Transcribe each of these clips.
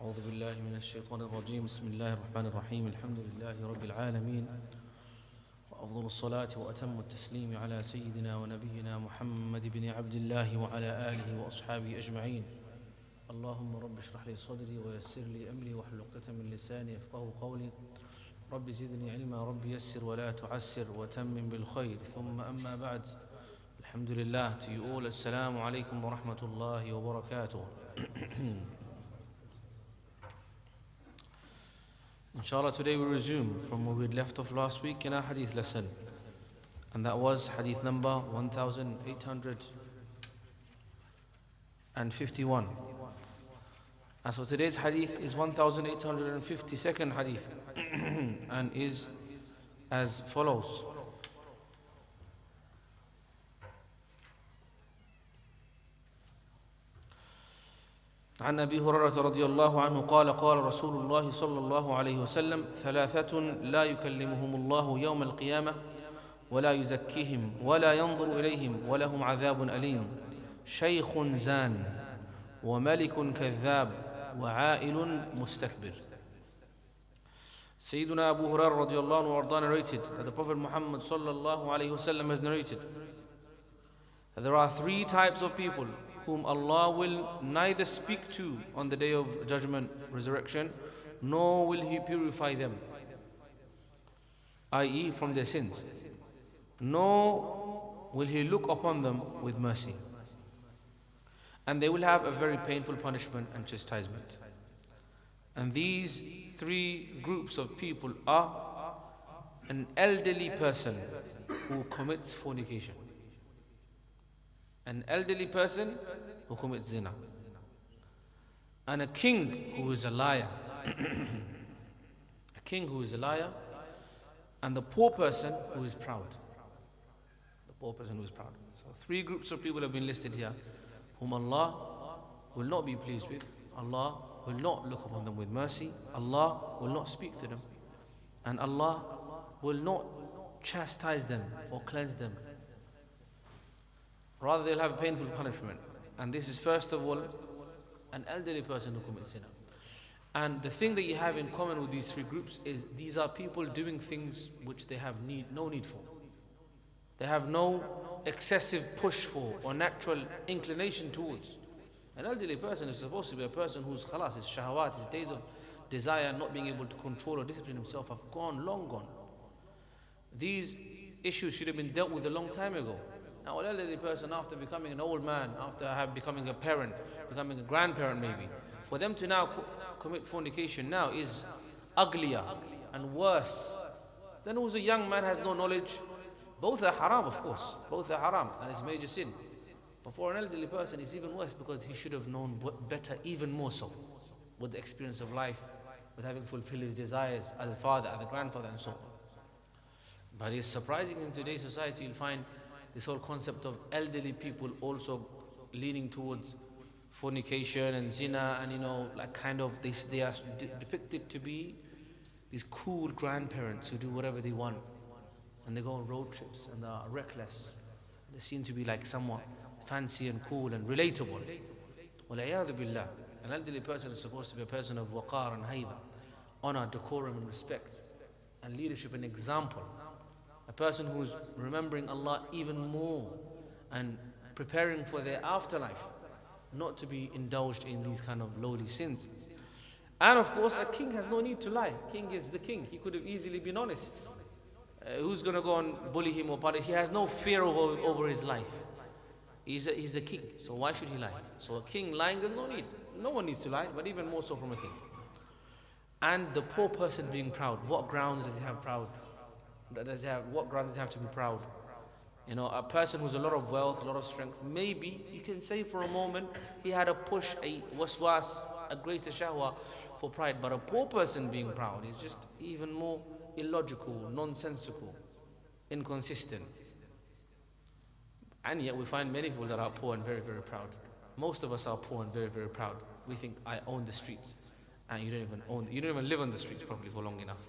أعوذ بالله من الشيطان الرجيم بسم الله الرحمن الرحيم الحمد لله رب العالمين وأفضل الصلاة وأتم التسليم على سيدنا ونبينا محمد بن عبد الله وعلى آله وأصحابه أجمعين اللهم رب اشرح لي صدري ويسر لي أمري واحلل عقدة من لساني يفقهوا قولي رب زدني علما رب يسر ولا تعسر وتمم بالخير ثم أما بعد الحمد لله to you all السلام عليكم ورحمة الله وبركاته Inshallah, today we resume from where we had left off last week in our hadith lesson. And that was hadith number 1851. As for today's hadith is 1852nd hadith and is as follows. عن أبي هريرة رضي الله عنه قال قال رسول الله صلى الله عليه وسلم ثلاثة لا يكلمهم الله يوم القيامة ولا يزكيهم ولا ينظر إليهم ولهم عذاب أليم شيخ زان وملك كذاب وعائل مستكبر. Sayyiduna Abu Hurairah رضي الله عنه وارضاه narrated that the Prophet Muhammad صلى الله عليه وسلم has narrated that there are three types of people whom Allah will neither speak to on the day of judgment, resurrection, nor will He purify them, i.e. from their sins, nor will He look upon them with mercy. And they will have a very painful punishment and chastisement. And these three groups of people are an elderly person who commits fornication, an elderly person who commits zina, and a king who is a liar, a king who is a liar, and the poor person who is proud. The poor person who is proud. So three groups of people have been listed here, whom Allah will not be pleased with, Allah will not look upon them with mercy, Allah will not speak to them, and Allah will not chastise them or cleanse them. Rather, they'll have a painful punishment. And this is first of all an elderly person who commits sin. And the thing that you have in common with these three groups is these are people doing things which they have no need for. They have no excessive push for or natural inclination towards. An elderly person is supposed to be a person whose khalas, his shahawat, his days of desire, not being able to control or discipline himself have gone, long gone. These issues should have been dealt with a long time ago. Now, an elderly person, after becoming an old man, after becoming a parent, becoming a grandparent maybe, for them to now commit fornication now is uglier and worse than who's a young man, has no knowledge. Both are haram, of course. Both are haram, and it's major sin. But for an elderly person, it's even worse because he should have known better, even more so, with the experience of life, with having fulfilled his desires as a father, as a grandfather, and so on. But it's surprising in today's society, you'll find this whole concept of elderly people also leaning towards fornication and zina, and like kind of this, they are depicted to be these cool grandparents who do whatever they want, and they go on road trips and they are reckless. They seem to be like somewhat fancy and cool and relatable. Wal-iyadhu billah. An elderly person is supposed to be a person of waqar and haiba, honor, decorum and respect, and leadership and example. A person who's remembering Allah even more and preparing for their afterlife, not to be indulged in these kind of lowly sins. And of course, a king has no need to lie. King is the king. He could have easily been honest. Who's going to go and bully him or punish? He has no fear over his life. He's a king, so why should he lie? So a king lying, there's no need. No one needs to lie, but even more so from a king. And the poor person being proud. What grounds does he have proud? What grounds does he have to be proud? A person who's a lot of wealth, a lot of strength, maybe you can say for a moment he had a push, a waswas, a greater shahwa for pride. But a poor person being proud is just even more illogical, nonsensical, inconsistent. And yet we find many people that are poor and very, very proud. Most of us are poor and very, very proud. We think, I own the streets. And you don't even live on the streets properly for long enough.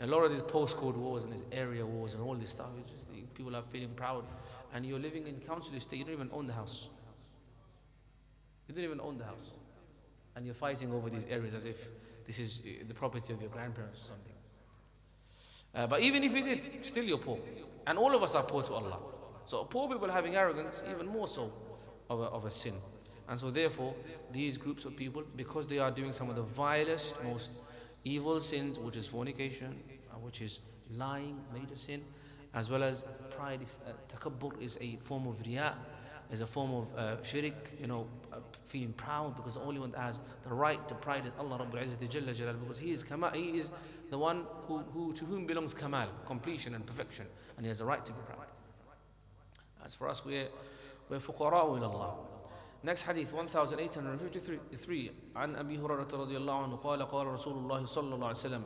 And a lot of these postcode wars and these area wars and all this stuff, people are feeling proud. And you're living in council estate, you don't even own the house. You don't even own the house. and you're fighting over these areas as if this is the property of your grandparents or something. But even if you did, still you're poor. And all of us are poor to Allah. So poor people having arrogance, even more so of a sin. And so therefore, these groups of people, because they are doing some of the vilest, most evil sins, which is fornication, which is lying, major sin, as well as pride. Takabbur is a form of riya, is a form of shirk, feeling proud, because the only one that has the right to pride is Allah Rabbul Izzati Jalla Jalal, because He is the one who to whom belongs kamal, completion and perfection, and He has the right to be proud. As for us, we're fuqara'u ila Allah. Next hadith, 1853. عن أبي هريرة رضي الله عنه قال قال رسول الله صلى الله عليه وسلم.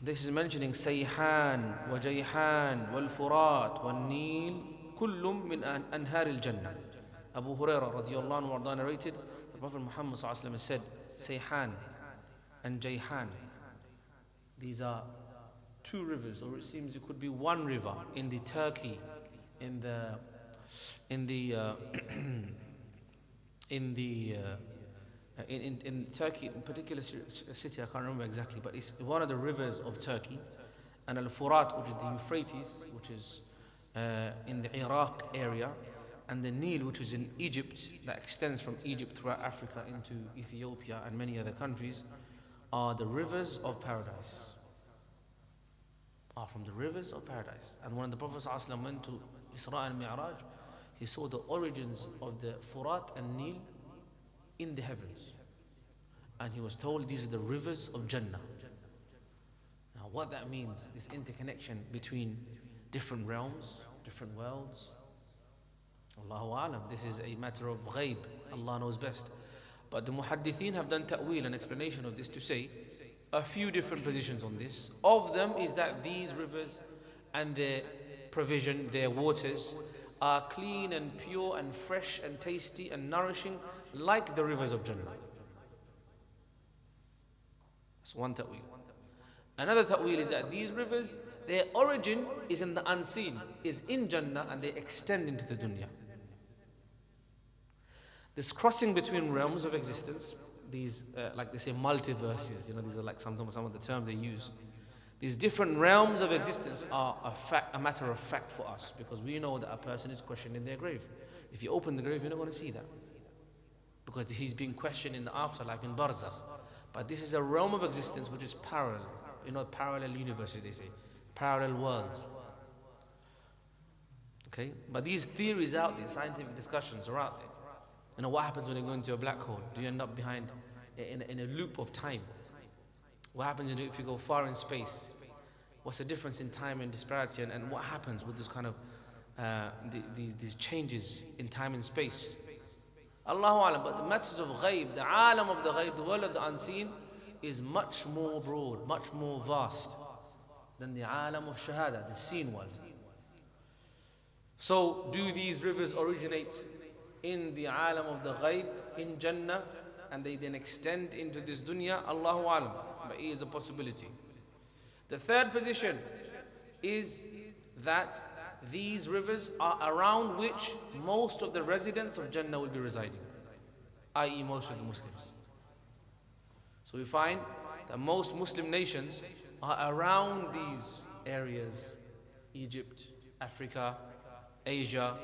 This is mentioning Sayhan, Wajayhan, Wal-Furat, Wal-Nil, كل من أنهار الجنة. Abu Hurairah radiallahu anhu narrated, the Prophet Muhammad sallallahu alaihi wasallam said, Sayhan and Jayhan, these are two rivers, or it seems it could be one river in the Turkey, in Turkey, in particular city, I can't remember exactly, but it's one of the rivers of Turkey, and Al-Furat, which is the Euphrates, which is in the Iraq area, and the Nile, which is in Egypt, that extends from Egypt throughout Africa into Ethiopia and many other countries, are the rivers of paradise. Are from the rivers of paradise. And when the Prophet ﷺ went to Isra and Mi'raj, he saw the origins of the Furat and Nil in the heavens. And he was told these are the rivers of Jannah. Now what that means, this interconnection between different realms, different worlds, Allahu Alam, this is a matter of ghaib, Allah knows best. But the muhaddithin have done ta'wil, an explanation of this, to say a few different positions on this. Of them is that these rivers and their provision, their waters, are clean and pure and fresh and tasty and nourishing like the rivers of Jannah. That's one ta'wil. Another ta'wil is that these rivers, their origin is in the unseen, is in Jannah, and they extend into the dunya. This crossing between realms of existence, these, like they say, multiverses, these are like some of the terms they use. These different realms of existence are a matter of fact for us, because we know that a person is questioned in their grave. If you open the grave, you're not going to see that, because he's being questioned in the afterlife, in barzakh. But this is a realm of existence which is parallel, parallel universes, they say, parallel worlds. Okay, but these theories out there, scientific discussions are out there. What happens when you go into a black hole? Do you end up behind in a loop of time? What happens if you go far in space? What's the difference in time and disparity, and what happens with this kind of these changes in time and space? Allahu Alam. But the matters of ghaib, the alam of the ghaib, the world of the unseen, is much more broad, much more vast than the alam of shahada, the seen world. So do these rivers originate in the alam of the ghaib, in Jannah, and they then extend into this dunya? Allahu Alam, but it is a possibility. The third position is that these rivers are around which most of the residents of Jannah will be residing, i.e. most of the Muslims. So we find that most Muslim nations are around these areas: Egypt, Africa, Asia,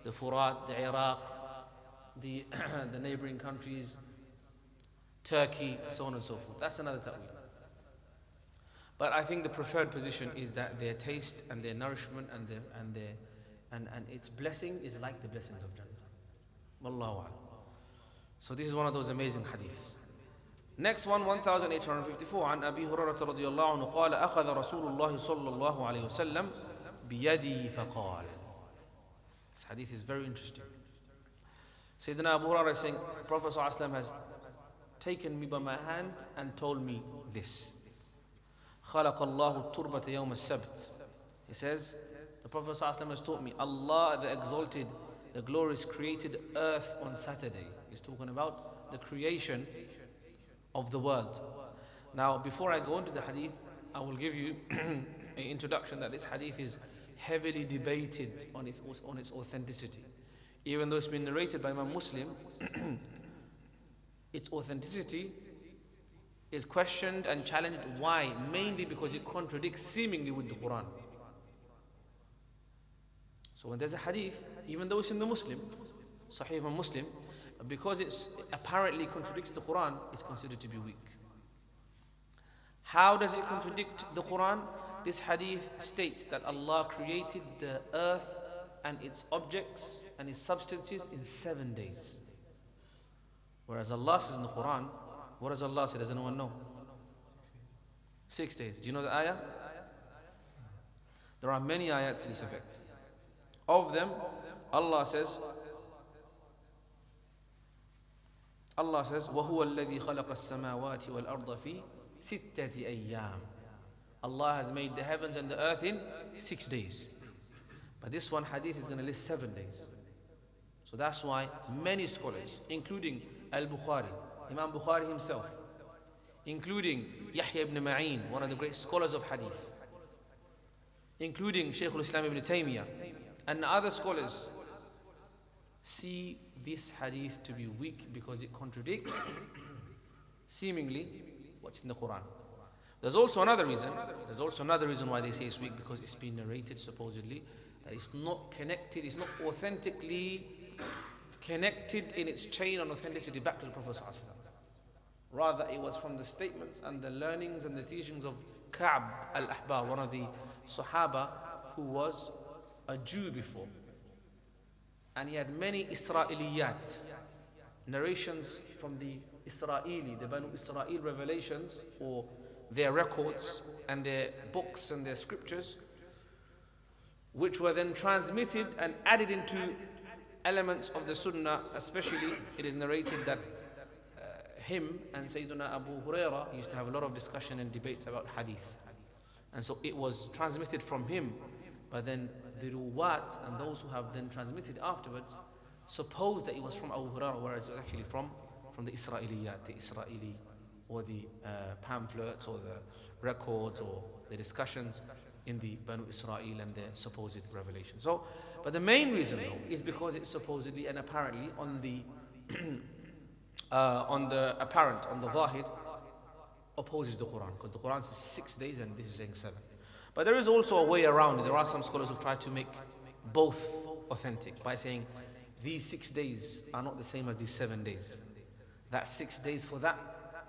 the Furat, the Iraq, the neighboring countries, Turkey, so on and so forth. That's another ta'wil. But I think the preferred position is that their taste and their nourishment and its blessing is like the blessings of Jannah. Wallahu a'lam. So this is one of those amazing hadiths. Next one, 1854. عن أبي هريرة رضي الله عنه قال أخذ رسول الله صلى الله عليه وسلم بيدي فقال. This hadith is very interesting. Sayyidina Abu Hurairah is saying, Prophet ﷺ has taken me by my hand and told me this. خلق الله التربة يوم السبت. He says, the Prophet ﷺ has taught me, Allah the Exalted, the Glorious, created earth on Saturday. He's talking about the creation of the world. Now, before I go into the hadith, I will give you an introduction that this hadith is heavily debated on its authenticity. Even though it's been narrated by Imam Muslim, its authenticity is questioned and challenged. Why? Mainly because it contradicts seemingly with the Quran. So when there's a hadith, even though it's in the Muslim, Sahih and Muslim, because it apparently contradicts the Quran, it's considered to be weak. How does it contradict the Quran? This hadith states that Allah created the earth and its objects and its substances in 7 days. Whereas Allah says in the Quran, what does Allah say? Does anyone know? 6 days. Do you know the ayah? There are many ayat to this effect. Of them, Allah says, وَهُوَ الَّذِي خَلَقَ السَّمَاوَاتِ وَالْأَرْضَ فِي سِتَّةِ أَيَّامٍ. Allah has made the heavens and the earth in 6 days. But this one hadith is going to list 7 days. So that's why many scholars, including Al-Bukhari, Imam Bukhari himself, including Yahya ibn Ma'in, one of the great scholars of hadith, including Shaykh al-Islam ibn Taymiyyah, and other scholars, see this hadith to be weak because it contradicts seemingly what's in the Quran. There's also another reason why they say it's weak, because it's been narrated supposedly that it's not connected, it's not authentically connected in its chain and authenticity back to the Prophet ﷺ. Rather, it was from the statements and the learnings and the teachings of Ka'b al-Ahbar, one of the Sahaba who was a Jew before. And he had many Israeliyat, narrations from the Israeli, the Banu Israel revelations, or their records and their books and their scriptures, which were then transmitted and added into elements of the Sunnah. Especially, it is narrated that him and Sayyidina Abu Hurairah used to have a lot of discussion and debates about hadith. And so it was transmitted from him, but then the ruwat and those who have then transmitted afterwards suppose that it was from Abu Hurairah, whereas it was actually from the Israeliyat, the Israeli, or the pamphlets or the records or the discussions in the Banu Israel and their supposed revelation. So, but the main reason though is because it's supposedly and apparently on the Zahir opposes the Quran, because the Quran says 6 days and this is saying 7. But there is also a way around it. There are some scholars who try to make both authentic by saying these 6 days are not the same as these 7 days. That's 6 days for that,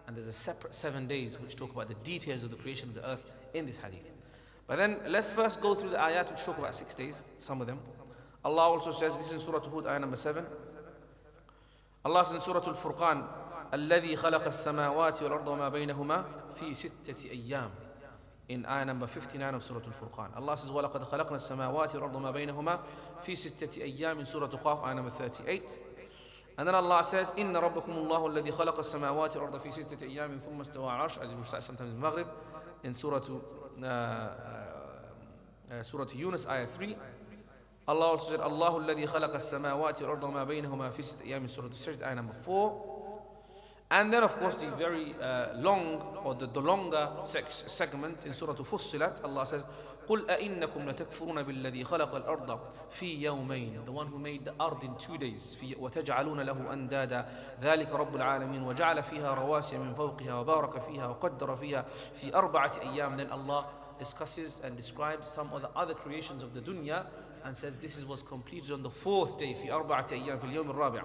and there's a separate 7 days which talk about the details of the creation of the earth in this hadith. But then let's first go through the ayat which talk about 6 days, some of them. Allah also says, this is in Surah Hud, ayah number 7. Allah says in Surah Al-Furqan, الَّذِي خَلَقَ السَّمَاوَاتِ وَالْأَرْضَ وَمَا بَيْنَهُمَا فِي سِتَّةِ أَيَّامٍ. In ayah number 59 of Surah Al-Furqan, Allah says, وَلَقَدْ خَلَقْنَا السَّمَاوَاتِ وَالْأَرْضَ وَمَا بَيْنَهُمَا فِي سِتَّةِ أَيَّامٍ in Surah Qaf, ayah number 38. And then Allah says, إِنَّ رَبَّكُمُ اللَّهُ الَّذِي خَلَقَ السَّمَاوَاتِ وَالْأَرْضَ فِي سِتَّةِ أَيَّامٍ ثُمَّ اسْتَوَى عَلَى الْعَرْشِ, as we recite sometimes in Maghrib, in Surah Yunus, ayah 3. Allah also said, الله الذي خلق السماوات والأرض وما بينهما في ستة أيام in Surah Al-Sajdah, ayah number 4. And then of course the very long, or the longer segment in Surah Fussilat, Allah says, قُلْ أَإِنَّكُمْ لَتَكْفُرُونَ بِالَّذِي خَلَقَ الْأَرْضَ فِي يَوْمَيْنِ, the one who made the earth in 2 days, وَتَجْعَلُونَ لَهُ أَنْدَادًا ذَلِكَ رَبُّ الْعَالَمِينَ وَجَعَلَ فِيهَا رَوَاسِيَ مِنْ فَوْقِهَا وَبَارَكَ فِيهَا وَقَدَّرَ فِيهَا فِي أَرْبَعَةِ أَيَّامٍ. Then Allah discusses and describes some of the other creations of the dunya and says this was completed on the 4th day, في أربعة أيام في اليوم الرابع.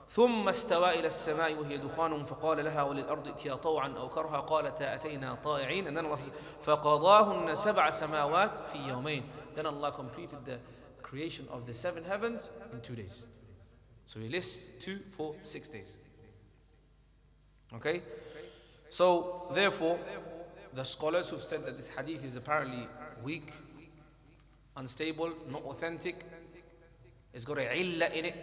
ثم استوى إلى السماء وهي دخان فقال لها وللأرض ائتيا طوعا أو كرها قالتا أتينا طائعين. And then Allah says فقضاهن سبع سماوات في يومين. Then Allah completed the creation of the 7 heavens in 2 days. So he lists 2, 4, 6 days. Okay? So therefore, the scholars who've said that this hadith is apparently weak, unstable, not authentic, it's got a illah in it,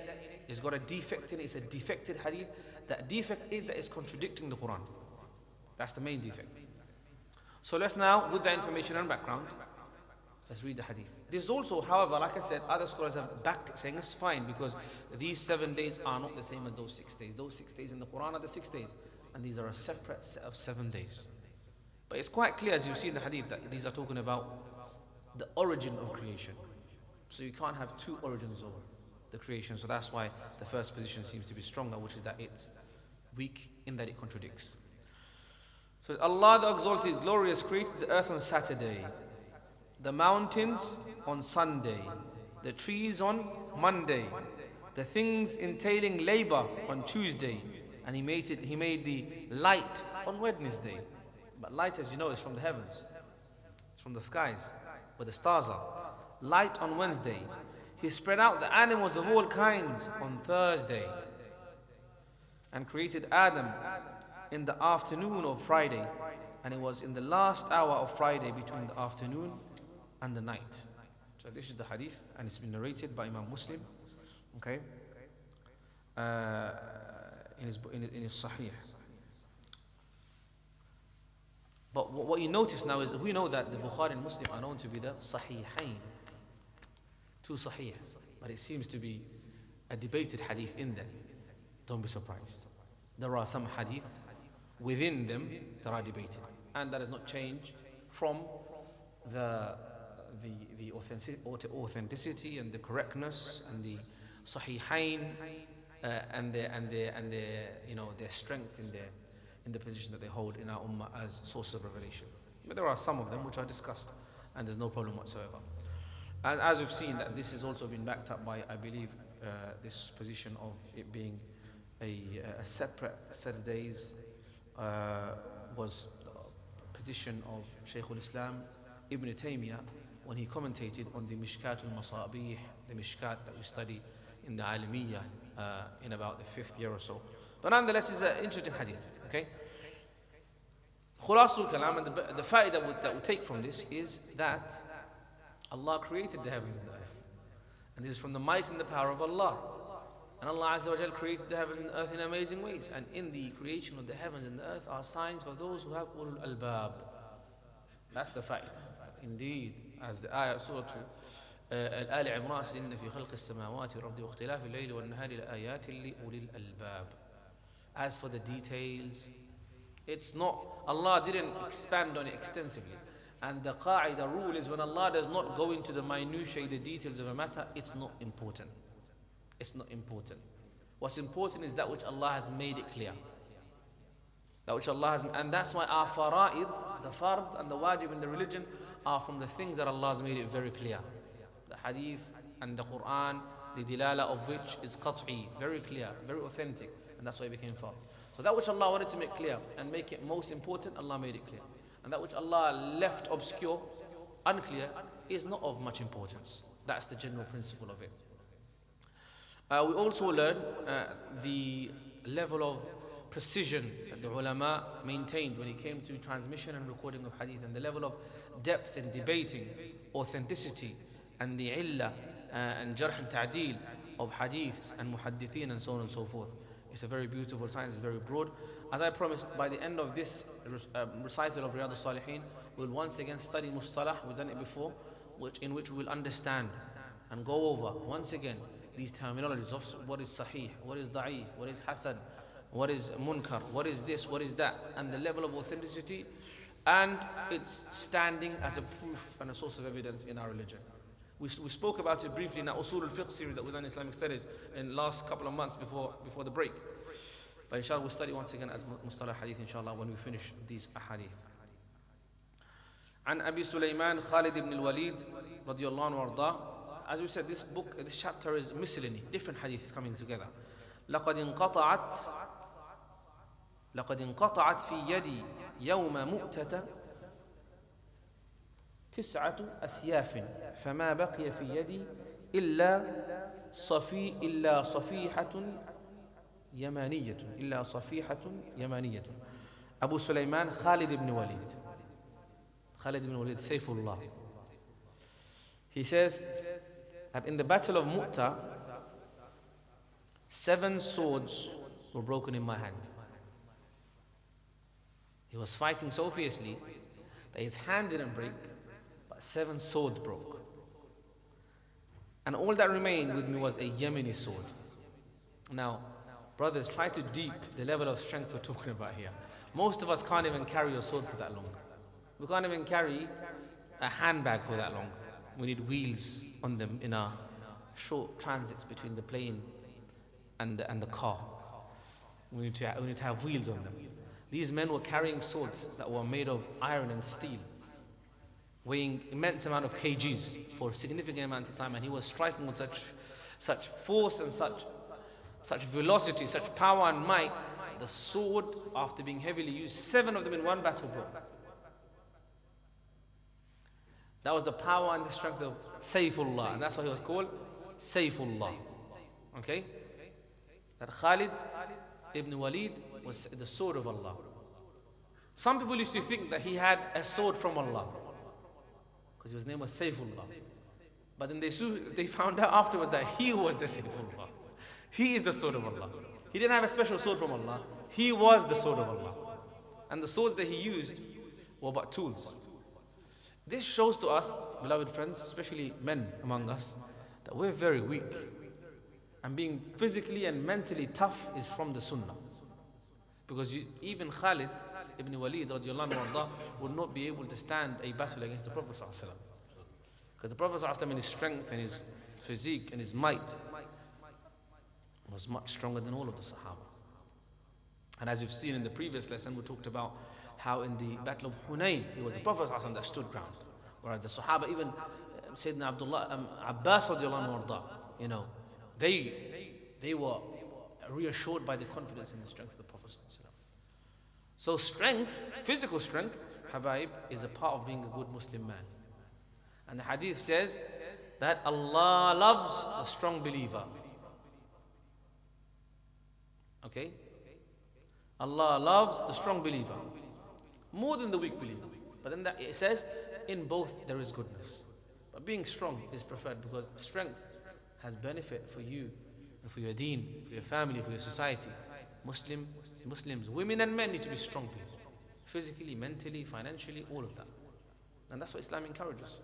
it's got a defect in it, it's a defected hadith. That defect is that it's contradicting the Quran. That's the main defect. So let's now, with that information and background, let's read the hadith. This is also, however, like I said, other scholars have backed it, saying it's fine because these 7 days are not the same as those 6 days. Those 6 days in the Quran are the 6 days, and these are a separate set of 7 days. But it's quite clear, as you see in the hadith, that these are talking about the origin of creation. So you can't have 2 origins of the creation. So that's why the first position seems to be stronger, which is that it's weak in that it contradicts. So Allah the Exalted, Glorious, created the earth on Saturday, the mountains on Sunday, the trees on Monday, the things entailing labor on Tuesday, and He made the light on Wednesday. But light, as you know, is from the heavens. It's from the skies, where the stars are. Light on Wednesday. He spread out the animals of all kinds on Thursday, and created Adam in the afternoon of Friday, and it was in the last hour of Friday between the afternoon and the night. So this is the hadith, and it's been narrated by Imam Muslim, okay, in his Sahih. But what you notice now is, we know that the Bukhari and Muslim are known to be the Sahihain, two Sahihs, but it seems to be a debated hadith in them. Don't be surprised. There are some hadiths within them that are debated, and that has not changed from the authenticity and the correctness and the Sahihain and their strength in the position that they hold in our Ummah as sources of revelation. But there are some of them which are discussed, and there's no problem whatsoever. And as we've seen, that this has also been backed up by, I believe, this position of it being a separate set of days was the position of Shaykh al-Islam Ibn Taymiyyah when he commentated on the Mishkat al-Masabih, the Mishkat that we study in the Alimiyya in about the 5th year or so. But nonetheless, it's an interesting hadith. Okay? Khulasul Kalam, and the fa'idah that we take from this is that Allah created the heavens and the earth. And this is from the might and the power of Allah. And Allah Azza wa Jal created the heavens and the earth in amazing ways. And in the creation of the heavens and the earth are signs for those who have ulul albab. That's the fa'idah. Indeed, as the ayah of Surah Al Imran says, إِنَّ فِي خَلْقِ السَّمَاوَاتِ وَالْأَرْضِ وَاخْتِلَافِ اللَّيْلِ وَالنَّهَارِ لَآيَاتٍ لِأُولِي الْأَلْبَابِ. As for the details, it's not, Allah didn't expand on it extensively. And the qa'idah rule is, when Allah does not go into the minutiae, the details of a matter, it's not important. It's not important. What's important is that which Allah has made it clear. That which Allah has, and that's why our fara'id, the fard and the wajib in the religion, are from the things that Allah has made it very clear. The hadith and the Quran, the dilala of which is qat'i, very clear, very authentic, and that's why it became fard. So that which Allah wanted to make clear and make it most important, Allah made it clear. And that which Allah left obscure, unclear, is not of much importance. That's the general principle of it. We also learn the level of precision that the ulama maintained when it came to transmission and recording of hadith, and the level of depth in debating authenticity and the illah and jarh and ta'deel of hadiths and muhaddithin and so on and so forth. It's a very beautiful science, it's very broad. As I promised, by the end of this recital of Riyadh al-Salihin, we'll once again study mustalah. We've done it before, in which we will understand and go over once again these terminologies of what is sahih, what is da'if, what is hasan, what is munkar, what is this, what is that, and the level of authenticity and its standing as a proof and a source of evidence in our religion. We spoke about it briefly in our Usul al-Fiqh series that we've done in Islamic Studies in the last couple of months before the break. But inshallah we'll study once again as Mustalah Hadith inshallah when we finish these ahadith. عن أبي سليمان خالد بن الوليد رضي الله عنه وارضاه. As we said, this chapter is miscellany, different hadiths coming together. لقد انقطعت في يدي يوم مؤتة 9 أسياف فما بقي في يدي إلا صفيحة يمانية. Abu Sulaiman Khalid ibn Walid, Saifullah. He says that in the battle of Mu'tah, 7 swords were broken in my hand. He was fighting so fiercely that his hand didn't break, but 7 swords broke. And all that remained with me was a Yemeni sword. Now, brothers, try to deep the level of strength we're talking about here. Most of us can't even carry a sword for that long. We can't even carry a handbag for that long. We need wheels on them in our short transits between the plane and the car. we need to have wheels on them. These men were carrying swords that were made of iron and steel, weighing immense amount of kgs for significant amounts of time, and he was striking with such force and such velocity, such power and might. The sword, after being heavily used, 7 of them in one battle broke. That was the power and the strength of Sayfullah, and that's why he was called Sayfullah. Okay? That Khalid ibn Walid was the sword of Allah. Some people used to think that he had a sword from Allah, because his name was Sayfullah. But then they found out afterwards that he was the Sayfullah. He is the sword of Allah. He didn't have a special sword from Allah. He was the sword of Allah. And the swords that he used were but tools. This shows to us, beloved friends, especially men among us, that we're very weak. And being physically and mentally tough is from the Sunnah. Because even Khalid ibn Walid radiallahu anhu would not be able to stand a battle against the Prophet sallallahu alaihi wasallam. Because the Prophet sallallahu alaihi wasallam, in his strength and his physique and his might, was much stronger than all of the Sahaba. And as we've seen in the previous lesson, we talked about how in the Battle of Hunayn, it was the Prophet ﷺ that stood ground. Whereas the Sahaba, even Sayyidina Abbas radiallahu anhu, you know, they were reassured by the confidence and the strength of the Prophet ﷺ. So strength, physical strength, Habaib, is a part of being a good Muslim man. And the hadith says that Allah loves a strong believer. Okay? Allah loves the strong believer more than the weak believer. But then it says, in both there is goodness. But being strong is preferred, because strength has benefit for you, and for your deen, for your family, for your society. Muslims, women and men need to be strong people. Physically, mentally, financially, all of that. And that's what Islam encourages.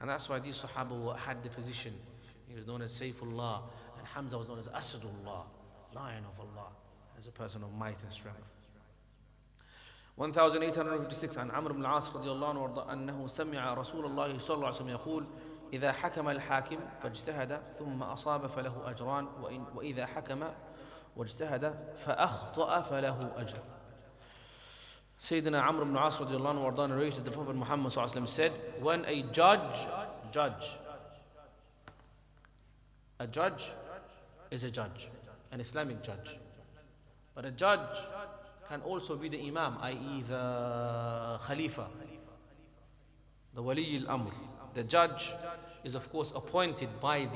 And that's why these Sahaba had the position. He was known as Sayfullah, and Hamza was known as Asadullah, Lion of Allah, as a person of might and strength. 1856 عن عمرو بن العاص رضي الله عنه وارضاه أنه سمع رسول الله صلى الله عليه وسلم يقول: إذا حكم الحاكم فاجتهد ثم أصاب فله أجران، وإذا حكم واجتهد فأخطأ فله أجر. Sayyidina Amr ibn al-As radiallahu anhu warḍah narrated the Prophet Muhammad sallallahu alaihi wasallam said, when a judge is a judge, an Islamic judge. But a judge can also be the Imam, i.e. the Khalifa, the Wali al-Amr. The judge is of course appointed by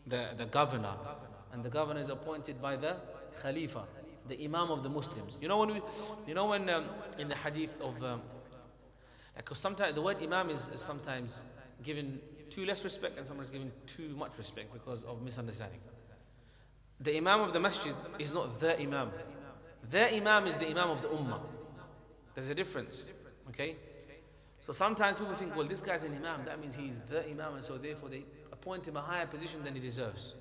the governor, and the governor is appointed by the Khalifa, the Imam of the Muslims. You know when in the hadith of, because sometimes the word Imam is sometimes given too less respect, and sometimes given too much respect because of misunderstanding. The Imam of the Masjid is not the Imam. The Imam is the Imam of the Ummah. There's a difference, okay? So sometimes people think, well, this guy's an Imam, that means he's the Imam, and so therefore they appoint him a higher position than he deserves.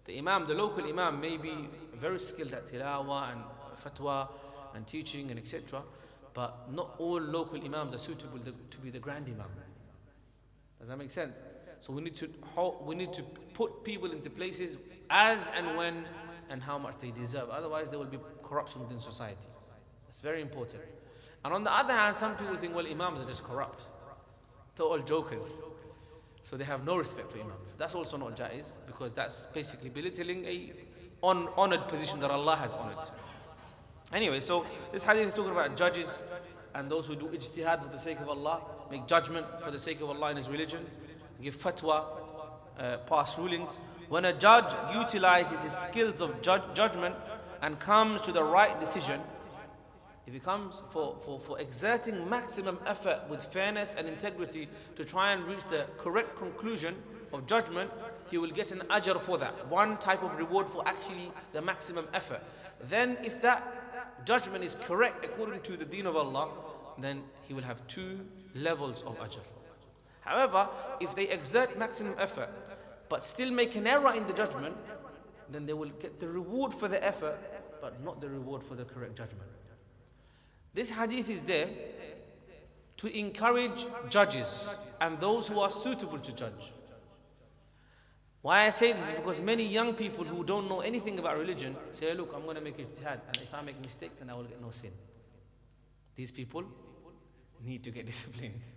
The Imam, the local Imam, may be very skilled at tilawah and fatwa and teaching and etc. But not all local Imams are suitable to be the grand Imam. Does that make sense? So we need to put people into places as and when and how much they deserve. Otherwise there will be corruption within society. That's very important. And on the other hand, some people think, well, Imams are just corrupt. They're all jokers. So they have no respect for Imams. That's also not jaiz, because that's basically belittling a honored position that Allah has honored. Anyway, so this hadith is talking about judges and those who do ijtihad for the sake of Allah, make judgment for the sake of Allah in His religion, give fatwa, pass rulings. When a judge utilizes his skills of judgment and comes to the right decision, if he comes for exerting maximum effort with fairness and integrity to try and reach the correct conclusion of judgment, he will get an ajr for that. One type of reward for actually the maximum effort. Then if that judgment is correct according to the deen of Allah, then he will have 2 levels of ajr. However, if they exert maximum effort but still make an error in the judgment, then they will get the reward for the effort but not the reward for the correct judgment. This hadith is there to encourage judges and those who are suitable to judge. Why I say this is because many young people who don't know anything about religion say, "Hey, look, I'm going to make ijtihad, and if I make a mistake, then I will get no sin." These people need to get disciplined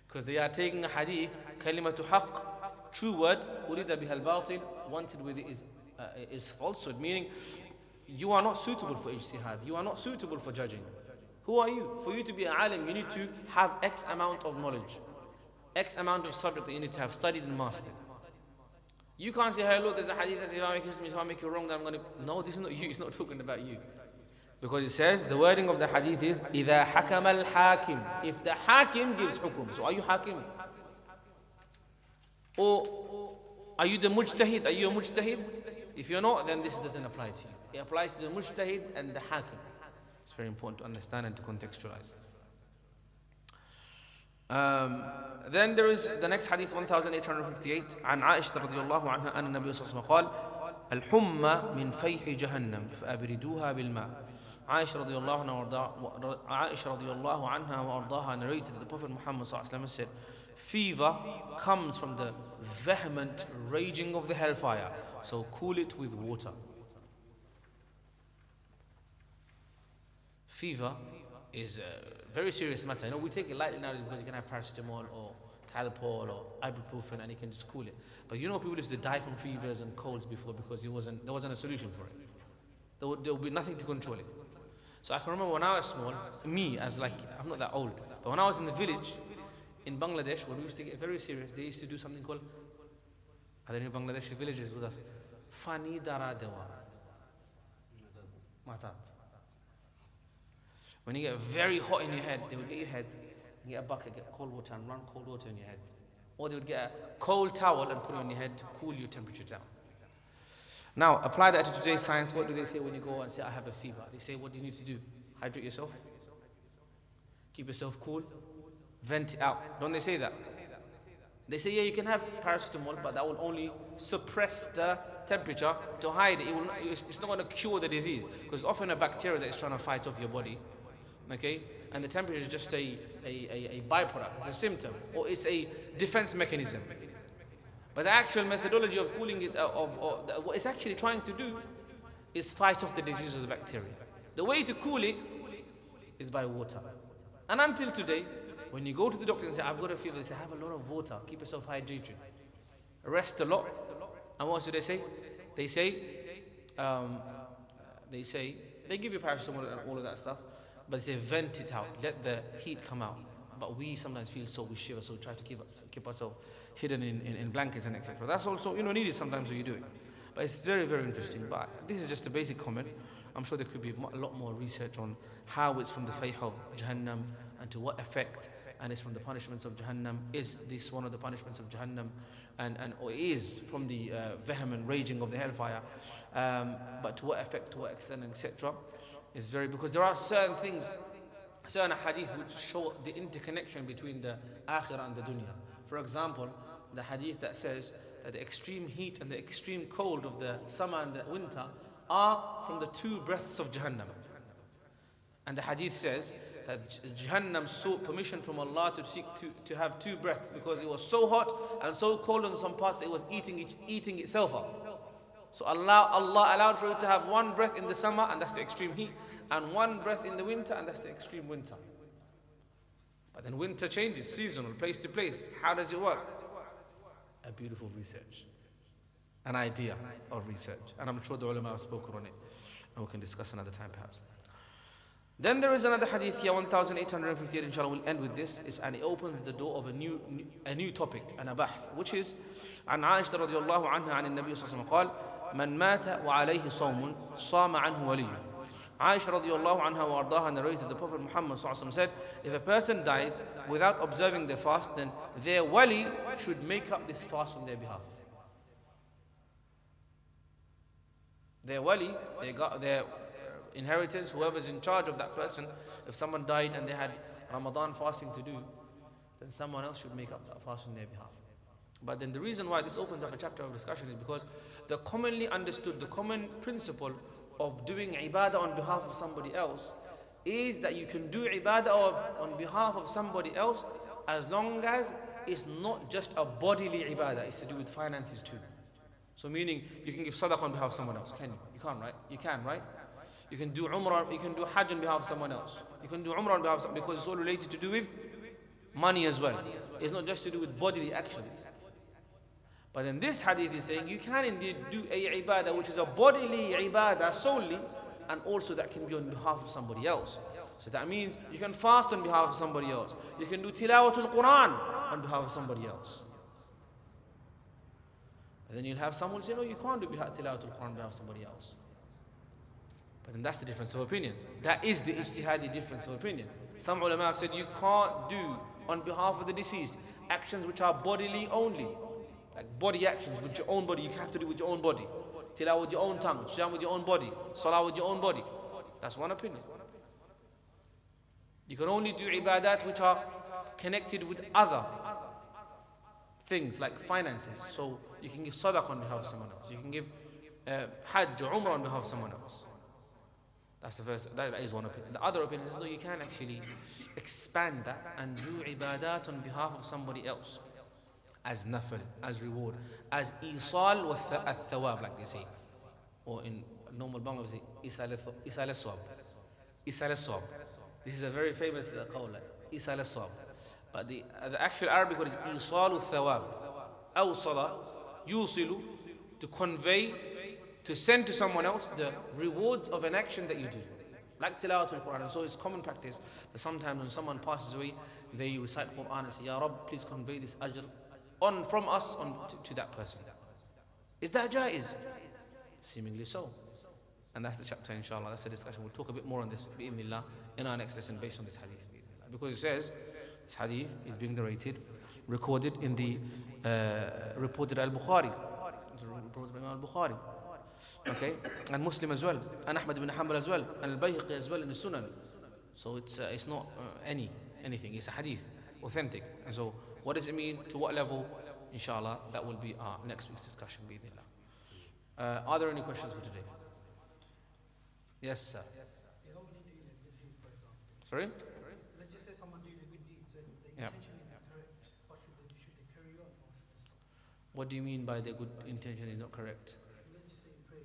because they are taking a hadith, kalimatu haqq, true word, urida biha al-batil, wanted with it is falsehood, meaning you are not suitable for ijtihad, you are not suitable for judging. Who are you? For you to be an alim, you need to have X amount of knowledge, X amount of subject that you need to have studied and mastered. You can't say, "Hey, look, there's a hadith that says if I make it wrong, then I'm going to..." No, this is not you, it's not talking about you. Because it says, the wording of the hadith is, إِذَا حَكَمَ الْحَاكِمِ, if the hakim gives hukum. So are you hakim? Or are you the mujtahid? Are you a mujtahid? If you're not, then this doesn't apply to you. It applies to the mujtahid and the hakim. It's very important to understand and to contextualize. Then there is the next hadith 1858 عن عائشة رضي الله عنها أن النبي صلى الله عليه وسلم قال الحمى من فيح جهنم فأبردوها بالماء. Aisha radiallahu anha wa ardaha narrated that the Prophet Muhammad sallallahu alaihi wasallam said, fever comes from the vehement raging of the hellfire, so cool it with water. Fever is a very serious matter. You know, we take it lightly nowadays because you can have paracetamol or Calpol or ibuprofen and you can just cool it. But you know, people used to die from fevers and colds before because there wasn't a solution for it. There would be nothing to control it. So I can remember when I was small, me as like, I'm not that old, but when I was in the village in Bangladesh, when we used to get very serious, they used to do something called, are there any Bangladeshi villages with us? Fani dara dewa. Matat. When you get very hot in your head, they would get your head, get a bucket, get cold water and run cold water in your head. Or they would get a cold towel and put it on your head to cool your temperature down. Now, apply that to today's science. What do they say when you go and say, I have a fever? They say, what do you need to do? Hydrate yourself. Keep yourself cool. Vent it out. Don't they say that? They say, yeah, you can have paracetamol, but that will only suppress the temperature to hide it. It's not going to cure the disease. Because it's often a bacteria that is trying to fight off your body. Okay? And the temperature is just a byproduct. It's a symptom. Or it's a defense mechanism. But the actual methodology of cooling it, what it's actually trying to do is fight off the disease of the bacteria. The way to cool it is by water. And until today, when you go to the doctor and say, I've got a fever, they say, have a lot of water, keep yourself hydrated. Rest a lot. And what do they say? They give you paracetamol and all of that stuff, but they say, vent it out, let the heat come out. But we sometimes feel so, we shiver, so we try to keep ourselves hidden in blankets and etc. That's also, needed sometimes, so you do it. But it's very, very interesting. But this is just a basic comment. I'm sure there could be a lot more research on how it's from the fayh of Jahannam and to what effect, and it's from the punishments of Jahannam. Is this one of the punishments of Jahannam? Or is from the vehement raging of the hellfire? But to what effect, to what extent, etc. is very, because there are certain things, certain hadith which show the interconnection between the akhirah and the dunya. For example, the hadith that says that the extreme heat and the extreme cold of the summer and the winter are from the two breaths of Jahannam. And the hadith says that Jahannam sought permission from Allah to have two breaths because it was so hot and so cold in some parts that it was eating itself up. So Allah allowed for it to have one breath in the summer, and that's the extreme heat, and one breath in the winter, and that's the extreme winter. But then winter changes, seasonal, place to place. How does it work? A beautiful research. An idea of research. And I'm sure the ulama have spoken on it. And we can discuss another time perhaps. Then there is another hadith here, 1858, inshallah, we'll end with this. And it opens the door of a new topic, an abath, which is عن عائشة رضي الله عنها عن النبي صلى الله عليه وسلم قال من مات وعليه صوم صام عنه وليه. Aisha radiallahu anha wa ardaha narrated the Prophet Muhammad said, if a person dies without observing their fast, then their wali should make up this fast on their behalf. Their wali, their inheritance, whoever's in charge of that person, if someone died and they had Ramadan fasting to do, then someone else should make up that fast on their behalf. But then the reason why this opens up a chapter of discussion is because the commonly understood, the common principle of doing ibadah on behalf of somebody else is that you can do ibadah on behalf of somebody else as long as it's not just a bodily ibadah, it's to do with finances too. So meaning you can give sadaqah on behalf of someone else. Can you? You can't, right? You can, right? You can do umrah, you can do hajj on behalf of someone else. You can do umrah on behalf of someone, because it's all related to do with money as well. It's not just to do with bodily actions. But then this hadith is saying you can indeed do a ibadah which is a bodily ibadah solely, and also that can be on behalf of somebody else. So that means you can fast on behalf of somebody else. You can do tilawatul Quran on behalf of somebody else. And then you'll have someone say, no, you can't do tilawatul Quran on behalf of somebody else. But then that's the difference of opinion. That is the ijtihadi difference of opinion. Some ulama have said you can't do on behalf of the deceased actions which are bodily only. Like body actions with your own body, you have to do with your own body. Tilawah with your own tongue, siyam with your own body, salah with your own body. That's one opinion. You can only do ibadat which are connected with other things like finances. So you can give sadaqah on behalf of someone else. You can give hajj or umrah on behalf of someone else. That's the first, that is one opinion. The other opinion is no, you can actually expand that and do ibadat on behalf of somebody else. As nafil, as reward, as isal wa thawab, like they say. Or in normal Bangla, we say isal swab. Isal swab. This is a very famous qawla, isal swab. But the actual Arabic word is isal thawab. Awsala, yusilu, to convey, to send to someone else the rewards of an action that you do. Like tilawatul Quran. And so it's common practice that sometimes when someone passes away, they recite Quran and say, Ya Rabb, please convey this ajr from us to that person. Is that jaiz? Seemingly so. And that's the chapter, inshallah. That's the discussion. We'll talk a bit more on this, bi'idhnillah, in our next lesson based on this hadith. Because it says, this hadith is being narrated, recorded in the reported al-Bukhari. Reported by Al-Bukhari. Okay? And Muslim as well. And Ahmad ibn Hanbal as well. And Al-Bayhaqi as well in the Sunan. So it's not anything. It's a hadith, authentic. And so, what does it mean? To what level? Inshallah, that will be our next week's discussion. Are there any questions for today? Yes, sir. Sorry? Let's just say someone did a good deed, so the intention is not correct. What should they carry on or should they stop? What do you mean by the good intention is not correct? Let's just say you pray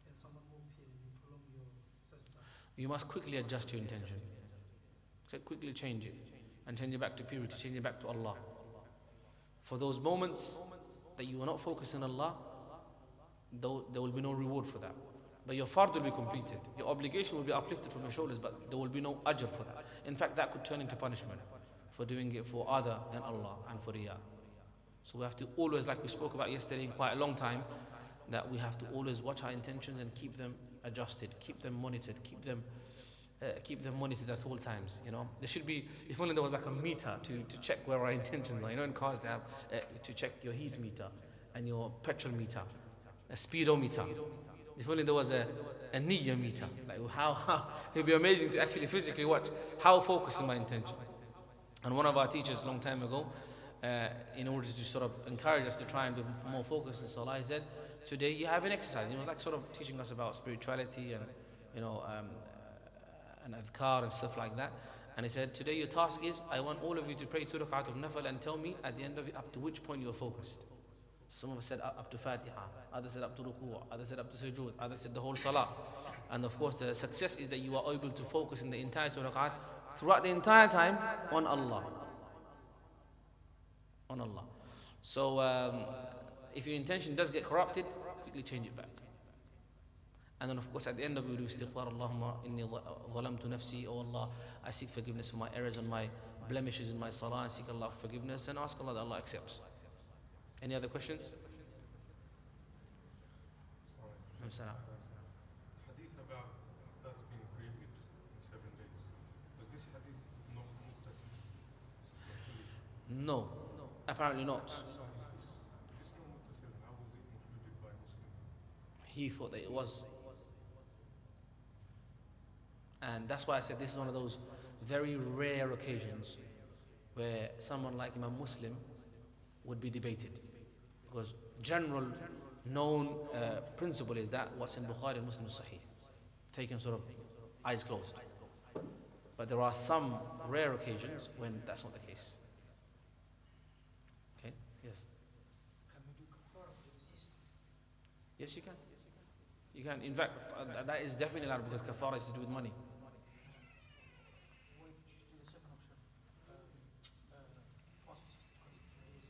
and someone walks in and you prolong your sajda. You must quickly adjust your intention. So quickly change it. And change it back to purity, change it back to Allah. For those moments that you are not focused on Allah, there will be no reward for that. But your fard will be completed. Your obligation will be uplifted from your shoulders, but there will be no ajr for that. In fact, that could turn into punishment for doing it for other than Allah and for riyah. So we have to always, like we spoke about yesterday in quite a long time, that we have to always watch our intentions and keep them adjusted, keep them monitored, keep them monitored at all times. You know, there should be, if only there was like a meter to check where our intentions are. You know, in cars they have to check your heat meter and your petrol meter, a speedometer. If only there was a niyyah meter. Like how it'd be amazing to actually physically watch how focused is my intention. And one of our teachers a long time ago, in order to sort of encourage us to try and be more focused in salah, he said, today you have an exercise. He was like sort of teaching us about spirituality and, you know, and adhkar and stuff like that. And he said, today your task is, I want all of you to pray 2 rak'at of nafal and tell me at the end of it up to which point you are focused. Some of us said up to Fatiha, others said up to ruku', others said up to sujood, others said the whole salah. And of course the success is that you are able to focus in the entire 2 rak'at throughout the entire time on Allah. On Allah. So if your intention does get corrupted, quickly change it back. And then of course at the end of it, we do istighfar, Allahumma inni zalamtu nafsi, oh Allah, I seek forgiveness for my errors and my blemishes in my salah, and seek Allah for forgiveness and ask Allah that Allah accepts. Any other questions? Hadith about Earth being created in 7 days. Was this hadith not muttasil? No, apparently not. If it's not muttasil, how was it included by Muslim? He thought that it was. And that's why I said this is one of those very rare occasions where someone like Imam Muslim would be debated. Because general known principle is that what's in Bukhari and Muslim is Sahih, taken sort of eyes closed. But there are some rare occasions when that's not the case. Okay? Yes. Can we do kafara for deceased? Yes, you can. You can. In fact, that is definitely allowed because kafara is to do with money. What if you choose to do the second option? Fast for 60 consecutive days.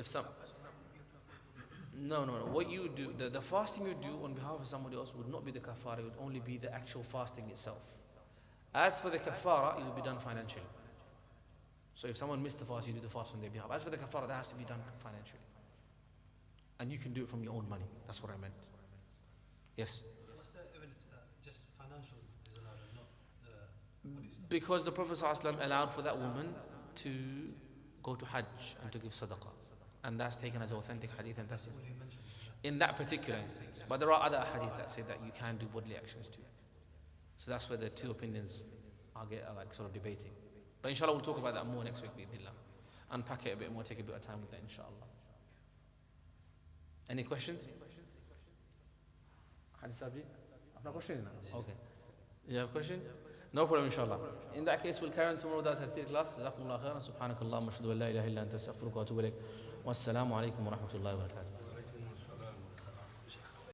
If some, That person that would be a kafara. no. What you do, the fasting you do on behalf of somebody else would not be the kafara. It would only be the actual fasting itself. As for the kafara, it will be done financially. So if someone missed the fast, you do the fast on their behalf. As for the kafara, that has to be done financially. And you can do it from your own money. That's what I meant. Yes? What's the evidence that just financial is allowed and not the body stuff? Because the Prophet ﷺ allowed for that woman to go to Hajj and to give sadaqah. And that's taken as authentic hadith and that's What you mentioned. in that particular instance. But there are other hadith that say that you can do bodily actions too. So that's where the two opinions are like sort of debating. But inshallah we'll talk about that more next week bi'idhnillah. Unpack it a bit more, take a bit of time with that inshallah. Any questions? Hadith Sabji? I've not question now. Okay. You have a question? No problem inshallah. In that case we'll carry on tomorrow with that Tafsir class. Jazakumullah khairan. Subhanakallahumma ashhadu an la ilaha illa anta astaghfiruka wa atubu ilaik. Wassalamu alaikum wa rahmatullahi wa barakatuh.